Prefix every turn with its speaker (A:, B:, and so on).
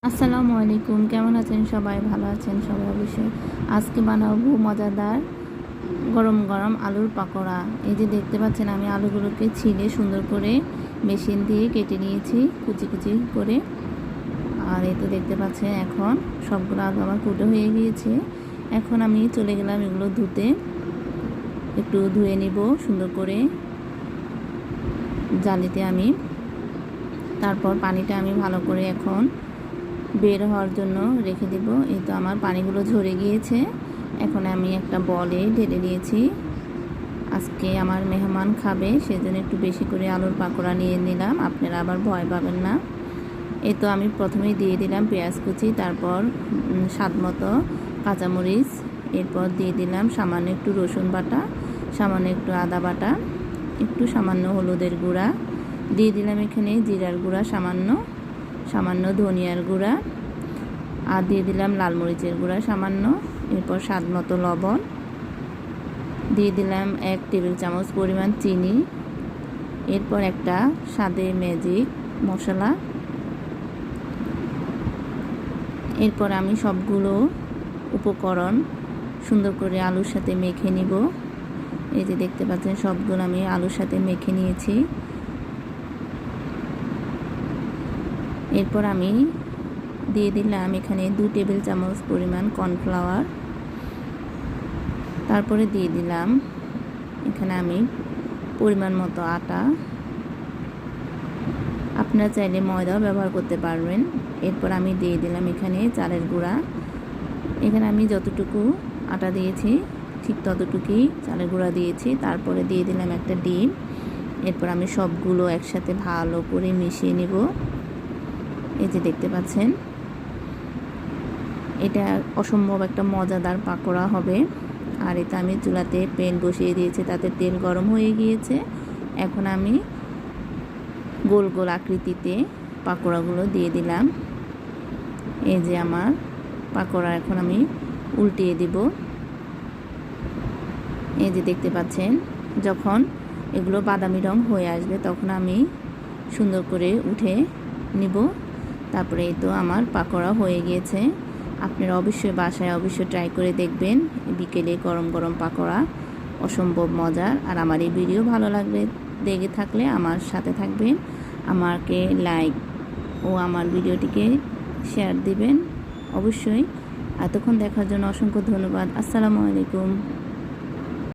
A: আসসালামু আলাইকুম, কেমন আছেন সবাই? ভালো আছেন সবাই অবশ্যই। আজকে বানাবো মজাদার গরম গরম আলুর পাকোড়া। এই যে দেখতে পাচ্ছেন, আমি আলুগুলোকে ছিলে সুন্দর করে মেশিন দিয়ে কেটে নিয়েছি কুচি কুচি করে। আর এই তো দেখতে পাচ্ছেন, এখন সবগুলো আলু আমার কুটো হয়ে গিয়েছে। এখন আমি চলে গেলাম এগুলো ধুতে। একটু ধুয়ে নিব সুন্দর করে জালিতে আমি। তারপর পানিটা আমি ভালো করে এখন বের হওয়ার জন্য রেখে দেব। এই তো আমার পানিগুলো ঝরে গিয়েছে। এখন আমি একটা বলে ঢেলে নিয়েছি। আজকে আমার মেহমান খাবে, সেজন্য একটু বেশি করে আলুর পাকোড়া নিয়ে নিলাম। আপনারা আবার ভয় পাবেন না। এই তো আমি প্রথমেই দিয়ে দিলাম পেঁয়াজ কুচি, তারপর স্বাদ মতো কাঁচামরিচ, এরপর দিয়ে দিলাম সামান্য একটু রসুন বাটা, সামান্য একটু আদা বাটা, একটু সামান্য হলুদের গুঁড়া, দিয়ে দিলাম এখানে জিরার গুঁড়া সামান্য ধনিয়ার গুঁড়া, আর দিয়ে দিলাম লাল মরিচের গুঁড়া সামান্য। এরপর স্বাদ মতো লবণ, দিয়ে দিলাম 1 টেবিল চামচ পরিমাণ চিনি। এরপর একটা স্বাদে ম্যাজিক মশলা। এরপর আমি সবগুলো উপকরণ সুন্দর করে আলুর সাথে মেখে নিব। এই যে দেখতে পাচ্ছেন, সবগুলো আমি আলুর সাথে মেখে নিয়েছি। এরপর আমি দিয়ে দিলাম এখানে 2 টেবিল চামচ পরিমাণ কর্নফ্লাওয়ার। তারপরে দিয়ে দিলাম এখানে আমি পরিমাণ মতো আটা। আপনারা চাইলে ময়দাও ব্যবহার করতে পারবেন। এরপর আমি দিয়ে দিলাম এখানে চালের গুঁড়া। এখানে আমি যতটুকু আটা দিয়েছি ঠিক ততটুকুই চালের গুঁড়া দিয়েছি। তারপরে দিয়ে দিলাম একটা ডিম। এরপর আমি সবগুলো একসাথে ভালো করে মিশিয়ে নেব। এই যে দেখতে পাচ্ছেন, এটা অসম্ভব একটা মজাদার পাকোড়া হবে। আর এটা আমি চুলাতে প্যান বসিয়ে দিয়েছি, তাতে তেল গরম হয়ে গিয়েছে। এখন আমি গোল গোল আকৃতিতে পাকোড়াগুলো দিয়ে দিলাম। এই যে আমার পাকোড়া এখন আমি উল্টিয়ে দিব। এই যে দেখতে পাচ্ছেন, যখন এগুলো বাদামি রং হয়ে আসবে তখন আমি সুন্দর করে উঠে নিব। তারপরে এই তো আমার পাকোড়া হয়ে গিয়েছে। আপনারা অবশ্যই বাসায় ট্রাই করে দেখবেন। বিকেলে গরম গরম পাকোড়া অসম্ভব মজার। আর আমার এই ভিডিও ভালো লেগে থাকলে আমার সাথে থাকবেন, আমাকে লাইক ও আমার ভিডিওটিকে শেয়ার দিবেন অবশ্যই। এতক্ষণ দেখার জন্য অসংখ্য ধন্যবাদ। আসসালামু আলাইকুম।